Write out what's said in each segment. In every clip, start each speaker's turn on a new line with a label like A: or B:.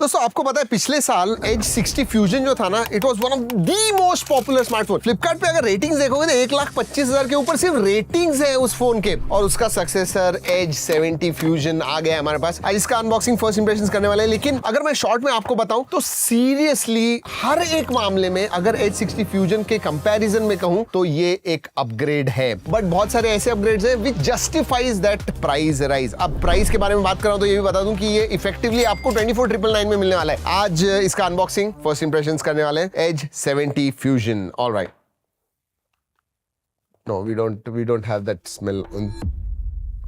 A: दोस्तों आपको पता है पिछले साल एज 60 फ्यूजन जो था ना, it was one of the most popular smartphone. Flipkart पे अगर रेटिंग्स देखोगे तो 1,25,000 के ऊपर सिर्फ रेटिंग्स है उस फोन के। और उसका सक्सेसर एज 70 फ्यूजन आ गया हमारे पास। आज इसका अनबॉक्सिंग फर्स्ट इंप्रेशंस करने वाले हैं। लेकिन अगर मैं शॉर्ट में आपको बताऊं तो सीरियसली हर एक मामले में अगर एज 60 फ्यूजन के कंपैरिजन में कहूं तो ये एक अपग्रेड है। बट बहुत सारे ऐसे अपग्रेड्स हैं विच जस्टिफाइज दैट प्राइस राइज। अब प्राइस के बारे में बात कर रहा हूं तो ये भी बता दूं कि ये इफेक्टिवली आपको 24,999 में मिलने वाला है। आज इसका अनबॉक्सिंग फर्स्ट इंप्रेशंस करने वाले हैं Edge 70 Fusion. Alright, no we don't have that smell.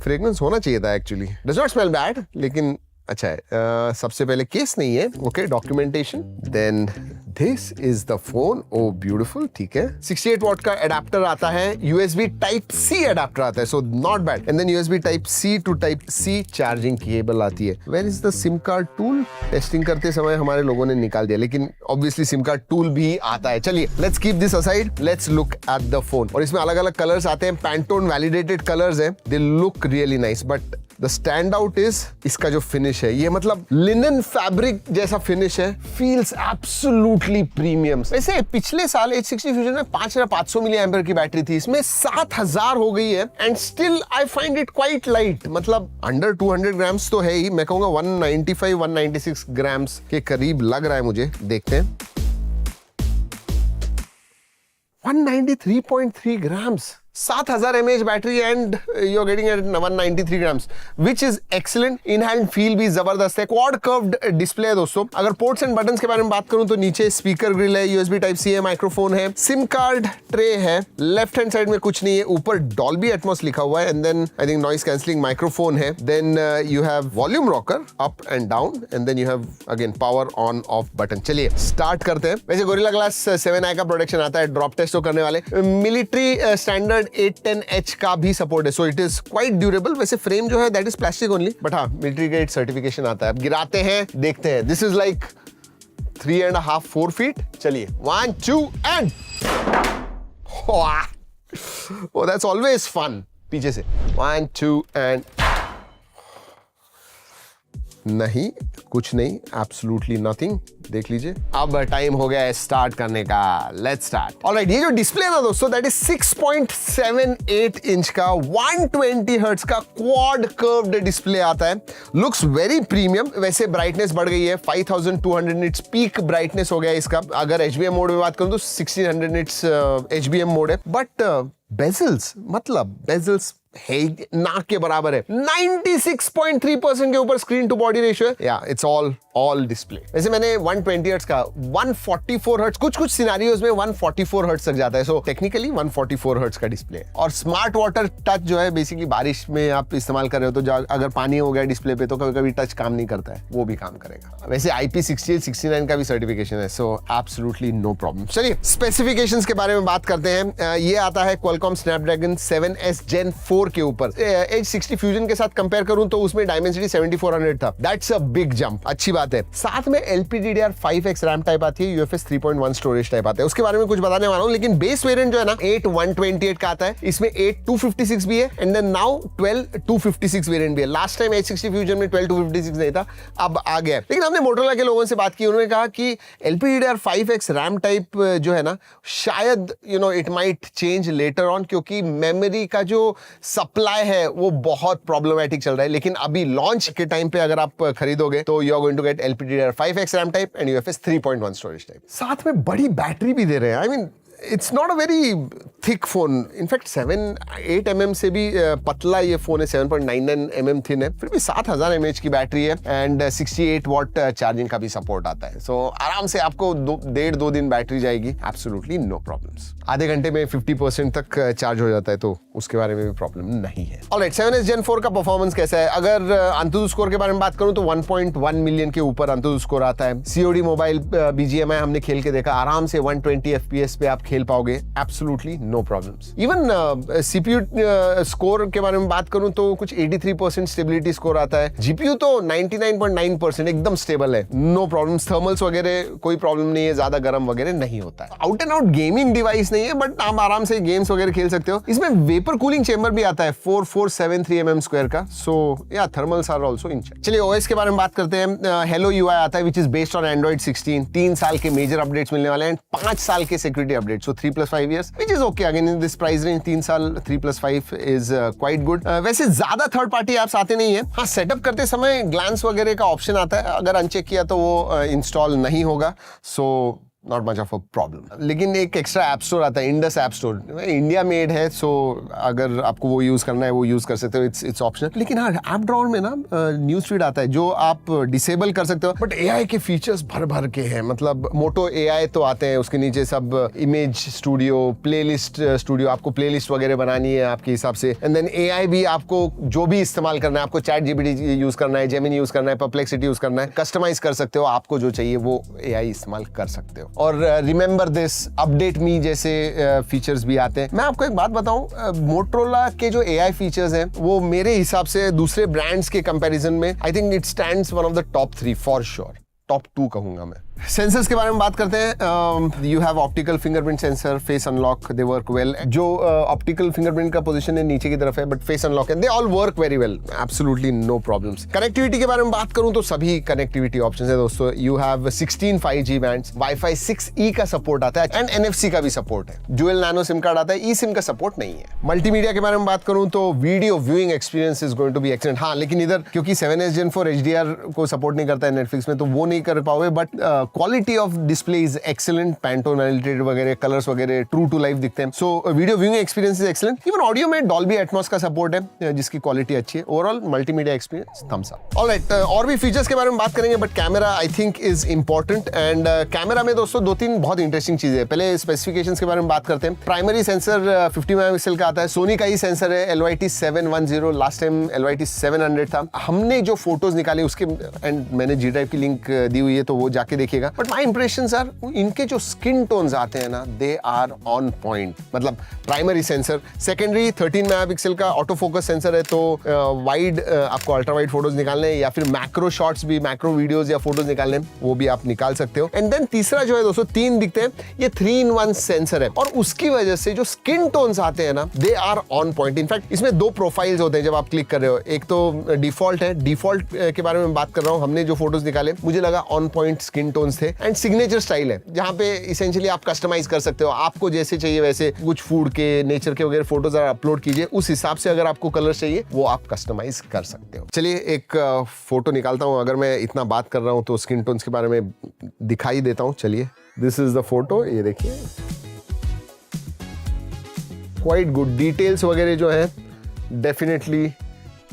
A: Fragrance होना चाहिए था actually. Does not smell bad, लेकिन अच्छा है। सबसे पहले केस नहीं है, okay, documentation. Then this is the phone. Oh beautiful, ठीक है। 68 वॉट का एडाप्टर आता है, USB टाइप C एडाप्टर आता है, so not bad. And then USB type C to type C charging cable आती है। Where is the SIM card tool? Testing करते समय हमारे लोगों ने निकाल दिया, लेकिन ऑब्वियसली सिम कार्ड टूल भी आता है। चलिए let's keep this aside, let's look at the phone. और इसमें अलग अलग कलर्स आते हैं, पैंटोन वैलिडेटेड कलर्स हैं। They look really nice, but the stand out is इसका जो फिनिश है। ये मतलब लिनन फैब्रिक जैसा फिनिश है, फील्स एब्सोल्युटली प्रीमियम। वैसे पिछले साल H60 फ्यूजन में 5,500 मिली एम्पियर की बैटरी थी, इसमें 7,000 हो गई है। And still I find it quite light, मतलब अंडर 200 ग्राम्स तो है ही। मैं कहूंगा 196 ग्राम्स के करीब लग रहा है मुझे। देखते हैं, 193.3 grams, 7,000 mAh battery and you are getting at 193 grams, which is excellent. In hand feel भी जबरदस्त है। क्वाड कर्व्ड डिस्प्ले है दोस्तों। अगर पोर्ट्स एंड बटन्स के बारे में बात करूं तो नीचे स्पीकर ग्रिल है, USB टाइप C है, माइक्रोफोन है, सिम कार्ड ट्रे है। लेफ्ट हैंड साइड में कुछ नहीं है, ऊपर डॉल्बी एटमॉस लिखा हुआ है। And then I think noise cancelling microphone है। Then you have volume rocker up and down, and then you have again power on off button. चलिए स्टार्ट करते हैं। वैसे गोरिल्ला ग्लास 7i का प्रोटेक्शन आता है, ड्रॉप टेस्ट तो करने वाले। मिलिट्री स्टैंडर्ड 810H का भी सपोर्ट है, so it is quite durable. वैसे फ्रेम जो है that is plastic only, but हाँ मिलिट्री ग्रेड सर्टिफिकेशन आता है। अब गिराते हैं, देखते हैं। This is like 3.5-4 feet. चलिए 1 2 and oh that's always fun। पीछे से 1 2 एंड नहीं, कुछ नहीं, एब्सोल्युटली नथिंग। देख लीजिए। अब टाइम हो गया है स्टार्ट करने का। Let's start. ऑलराइट, ये जो डिस्प्ले है ना दोस्तों, दैट इज 6.78 इंच का 120 हर्ट्ज का क्वाड कर्व्ड डिस्प्ले आता है। Looks very premium. वैसे ब्राइटनेस बढ़ गई है, 5200 निट्स पीक ब्राइटनेस हो गया इसका। अगर HBM मोड में बात करूं तो 1600 निट्स HBM मोड है। बट बेजल्स, मतलब बेजल्स है ना के बराबर है। 96.3% के ऊपर स्क्रीन टू बॉडी रेशियो है। या इट्स ऑल डिस्प्ले। वैसे मैंने 120 हर्ट्ज का 144 हर्ट्ज, कुछ सिनेरियोज में 144 हर्ट्ज तक जाता है, सो टेक्निकली 144 हर्ट्ज का डिस्प्ले है। और स्मार्ट वाटर टच जो है, बेसिकली बारिश में आप इस्तेमाल कर रहे हो तो अगर पानी हो गया डिस्प्ले पे तो कभी कभी टच काम नहीं करता है, वो भी काम करेगा। वैसे IP68-69 का भी सर्टिफिकेशन है, सो एब्सोल्युटली नो प्रॉब्लम। चलिए स्पेसिफिकेशंस के बारे में बात करते हैं। ये आता है Qualcomm Snapdragon 7S Gen 4 के ऊपर। H60 फ्यूजन के साथ कंपेयर करूं तो उसमें Dimensity 7400 था। दैट्स अ बिग जंप, अच्छी बात है। साथ में LPDDR5X रैम टाइप आती है, UFS 3.1 स्टोरेज टाइप आता है। उसके बारे में कुछ बताने वाला हूं, लेकिन बेस वेरिएंट जो है ना 8/128 का आता है। इसमें 8/256 भी है, एंड देन नाउ 12/256 वेरिएंट भी है। लास्ट टाइम H60 फ्यूजन में 12/256 नहीं था, अब आ गया। लेकिन हमने मोटोरोला के लोगों से बात की, उन्होंने कहा कि LPDDR5X रैम टाइप जो है ना, शायद it might change later on, क्योंकि मेमोरी का जो सप्लाई है वो बहुत प्रॉब्लमैटिक चल रहा है। लेकिन अभी लॉन्च के टाइम पे अगर आप खरीदोगे तो you are going to get LPDDR5X RAM type and UFS 3.1 storage type. साथ में बड़ी बैटरी भी दे रहे हैं। I mean it's not a very thick phone. In fact 7-8 mm से भी पतला ये फोन है, 7.99 mm थिन है, फिर भी 7,000 mAh की बैटरी है एंड 68 वॉट चार्जिंग का भी सपोर्ट आता है। सो आराम से आपको 1.5-2 दिन बैटरी जाएगी, एब्सोल्युटली नो प्रॉब्लम्स। आधे घंटे में 50% तक चार्ज हो जाता है, तो उसके बारे में भी प्रॉब्लम नहीं है। ऑलराइट, 7S Gen 4 का परफॉर्मेंस कैसा है? अगर अंतुदु स्कोर के बारे में बात करूं तो 1.1 मिलियन के ऊपर अंतुदु स्कोर आता है। COD मोबाइल BGMI हमने खेल के देखा, आराम से 120 FPS पे आप खेल पाओगे absolutely no problems. Even CPU score के बारे में बात करूं तो कुछ 83% स्टेबिलिटी स्कोर आता है। जीपीयू तो 99.9% एकदम स्टेबल है, नो प्रॉब्लम्स। थर्मल्स वगैरह कोई प्रॉब्लम नहीं है, ज्यादा गर्म वगैरह नहीं होता है। Out and out gaming device नहीं है, बट आप आराम से गेम्स वगैरह खेल सकते हो। इसमें वेपर कूलिंग चेंबर भी आता है 4473 mm² का, सो या thermals are also in check. चलिए ओएस के बारे में बात करते हैं। हेलो यूआई आता है which is based on Android 16। 3 साल के मेजर अपडेट्स मिलने वाले हैं, 5 साल के security updates, so 3+5 years which is okay again in this price range। 3 साल 3+5 is quite good। वैसे ज्यादा थर्ड पार्टी एप्स आते नहीं है। हाँ, सेटअप करते समय ग्लांस वगैरह का ऑप्शन आता है, अगर अनचेक किया तो वो इंस्टॉल नहीं होगा, so not much of a problem. लेकिन एक एक्स्ट्रा ऐप स्टोर आता है, Indus app store, India made है, सो अगर आपको वो यूज करना है वो यूज कर सकते हो, इट्स ऑप्शनल। लेकिन हाँ, ऐप ड्रॉअर में ना न्यूज फीड आता है जो आप डिसेबल कर सकते हो, बट एआई के फीचर्स भर भर के हैं। मतलब मोटो एआई तो आते हैं, उसके नीचे सब इमेज स्टूडियो, प्लेलिस्ट स्टूडियो, आपको प्लेलिस्ट वगैरह बनानी है आपके हिसाब से। एंड देन एआई भी आपको जो भी इस्तेमाल करना है, आपको चैट जीपीटी यूज करना है, जेमिनी यूज करना है, परप्लेक्सिटी यूज करना है, कस्टमाइज कर सकते हो, आपको जो चाहिए वो एआई इस्तेमाल कर सकते हो। और रिमेंबर दिस, अपडेट मी जैसे फीचर्स भी आते हैं। मैं आपको एक बात बताऊं, मोटरोला के जो एआई फीचर्स हैं वो मेरे हिसाब से दूसरे ब्रांड्स के कंपैरिजन में I think it stands one of the top 3 for sure, top 2 कहूंगा मैं। सेंसर्स के बारे में बात करते हैं। You have optical fingerprint sensor, face unlock, they work well. जो ऑप्टिकल फिंगरप्रिंट का पोजीशन है नीचे की तरफ है, बट फेस अनलॉक है, they all work very well, absolutely no problems. Connectivity के बारे में बात करूं तो सभी कनेक्टिविटी ऑप्शंस है दोस्तों। You have 16 5G bands, wifi 6E का सपोर्ट आता है एंड NFC का भी सपोर्ट है। डुअल नैनो सिम कार्ड आता है, ई सिम का सपोर्ट नहीं है। मल्टीमीडिया के बारे में बात करूं तो video viewing experience is going to be excellent. हाँ, लेकिन इधर क्योंकि 7S Gen 4 HDR को सपोर्ट नहीं करता है नेटफ्लिक्स में, तो वो नहीं कर पाओगे, but quality of display is excellent, Pantone validated वगैरह, कलर्स वगैरह ट्रू टू लाइफ दिखते हैं, so video viewing experience is excellent. Even audio में डॉल्बी एटमॉस का सपोर्ट है जिसकी क्वालिटी अच्छी है। Overall multimedia experience thumbs up. Alright, और भी फीचर्स के बारे में बात करेंगे, but camera I think is important. And camera में दोस्तों 2-3 बहुत इंटरेस्टिंग चीजें हैं। पहले स्पेसिफिकेशंस के बारे में बात करते हैं। प्राइमरी सेंसर 50 मेगापिक्सल का आता है, सोनी का ही सेंसर है, LYT 710, लास्ट टाइम LYT 700 था। हमने जो फोटोज निकाले उसके, एंड मैंने जी ड्राइव की लिंक दी हुई है तो वो जाके देखिएगा, बट माय इंप्रेशन सर, इनके जो स्किन टोन्स आते हैं ना, दे आर ऑन पॉइंट। मतलब प्राइमरी सेंसर, सेकेंडरी 13 मेगापिक्सल का ऑटो फोकस सेंसर है, तो वाइड आपको अल्ट्रा वाइड फोटोज निकालने या फिर मैक्रो शॉट्स भी, मैक्रो वीडियोस या फोटोज निकालने, वो भी आप निकाल सकते हो। एंड देन तीसरा जो है दोस्तों, 3 दिखते हैं, ये 3-in-1 सेंसर है, और उसकी वजह से जो स्किन टोन्स आते हैं ना, they are on point. In fact इसमें 2 प्रोफाइल्स होते हैं जब आप क्लिक कर रहे हो। एक तो डिफॉल्ट है, डिफॉल्ट के बारे में बात कर रहा हूँ। हमने जो फोटोज निकाले मुझे लगा ऑन पॉइंट स्किन टोन्स थे। एंड सिग्नेचर स्टाइल है, जहां पे इसेंशियली आप कस्टमाइज कर सकते हो, आपको जैसे चाहिए वैसे, कुछ फूड के, नेचर के वगैरह फोटोज अपलोड कीजिए, उस हिसाब से अगर आपको कलर चाहिए वो आप कस्टमाइज कर सकते हो। चलिए एक फोटो निकालता हूं, अगर मैं इतना बात कर रहा हूं तो स्किन टोन्स के बारे में दिखाई देता हूं। चलिए, दिस इज द फोटो, ये देखिए, क्वाइट गुड। डिटेल्स वगैरह जो है डेफिनेटली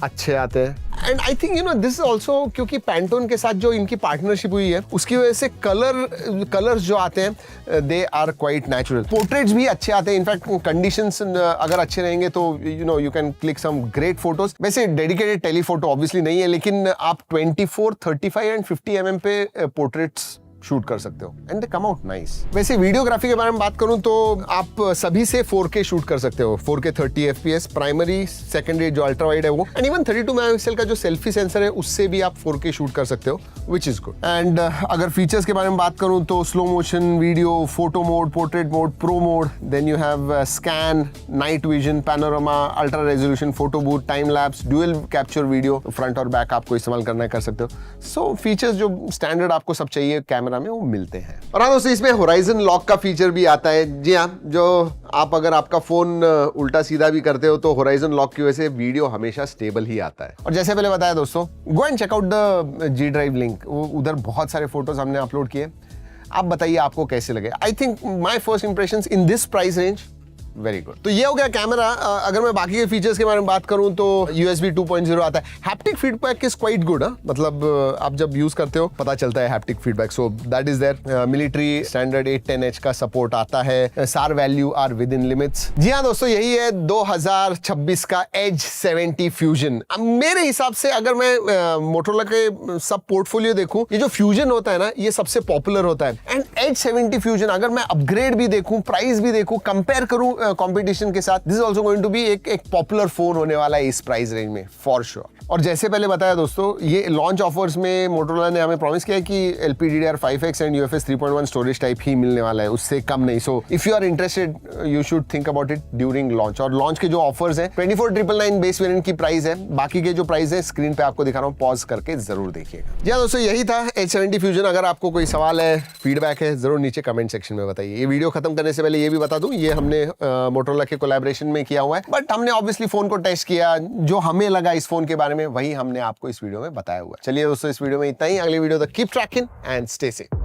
A: अच्छे आते हैं। And I think you know this also, क्योंकि पैंटोन के साथ जो इनकी पार्टनरशिप हुई है उसकी वजह से कलर्स जो आते हैं they are quite natural. Portraits भी अच्छे आते हैं। इनफैक्ट कंडीशंस अगर अच्छे रहेंगे तो you know you can click some great photos. वैसे डेडिकेटेड टेलीफोटो ऑब्वियसली नहीं है, लेकिन आप 24, 35 एंड 50 mm पे पोर्ट्रेट्स शूट कर सकते हो and they come out nice. वैसे वीडियोग्राफी के बारे में बात करूं तो आप सभी से 4K शूट कर सकते हो, 4K 30 FPS, प्राइमरी, सेकेंडरी जो अल्ट्रा वाइड है वो, एंड इवन 32 मेगापिक्सल का जो सेल्फी सेंसर है उससे भी आप 4K शूट कर सकते हो, विच इज गुड। एंड अगर फीचर्स के बारे में बात करूं तो slow motion video, photo mode, portrait mode, pro mode, then you have scan, night vision, panorama, ultra resolution, photo booth, time lapse, dual capture video, front और back आपको इस्तेमाल करना है, कर सकते हो। सो फीचर्स जो स्टैंडर्ड आपको सब चाहिए कैमरा में वो मिलते हैं। और हाँ दोस्तों, इसमें होराइजन लॉक का फीचर भी आता है। जी हाँ, जो आप अगर आपका फोन उल्टा सीधा भी करते हो तो होराइजन लॉक की वजह से वीडियो हमेशा स्टेबल ही आता है। और जैसे पहले बताया दोस्तों, go and check out the G drive link, उधर बहुत सारे फोटोज हमने अपलोड किए। आप बताइए आपको कैसे लगे। I think my first impressions in this price range very good. तो ये हो गया कैमरा। अगर मैं बाकी के फीचर्स के बारे में बात करूं तो USB 2.0 आता है। Haptic feedback is quite good. मतलब आप जब यूज करते हो पता चलता है haptic feedback, so that is there. Military standard 810H का सपोर्ट आता है। SAR value are within limits. जी हाँ दोस्तों, यही है 2026 का Edge 70 फ्यूजन। मेरे हिसाब से अगर मैं मोटोरोला के सब पोर्टफोलियो देखूं, ये जो फ्यूजन होता है ना, ये सबसे पॉपुलर होता है। एंड Edge 70 फ्यूजन अगर मैं अपग्रेड भी देखूं, प्राइस भी देखूं, कंपेयर करूं कंपटीशन के साथ, this is also going to be एक पॉपुलर फोन होने वाला है इस प्राइस रेंज में फॉर श्योर। और जैसे पहले बताया दोस्तों, ये लॉन्च ऑफर्स में मोटोरोला ने हमें प्रॉमिस किया है कि LPDDR5X and UFS 3.1 storage type ही मिलने वाला है, उससे कम नहीं। So if you are interested you should think about it during launch. और लॉन्च के जो ऑफर्स हैं 24,999 बेस वेरिएंट की प्राइस है। बाकी के जो प्राइस है स्क्रीन पे आपको दिखा रहा हूँ, पॉज करके जरूर देखिएगा। जी हाँ दोस्तों, यही था Edge 70 फ्यूजन। अगर आपको कोई सवाल है, फीडबैक है, जरूर नीचे कमेंट सेक्शन में बताइए। ये वीडियो खत्म करने से पहले ये भी बता दूं, ये हमने मोटोरोला के कोलैबोरेशन में किया हुआ है, बट हमने ऑब्वियसली फोन को टेस्ट किया, जो हमें लगा इस फोन के बारे में वही हमने आपको इस वीडियो में बताया हुआ है। चलिए दोस्तों, इस वीडियो में इतना ही। अगली वीडियो तक keep trekking and stay safe.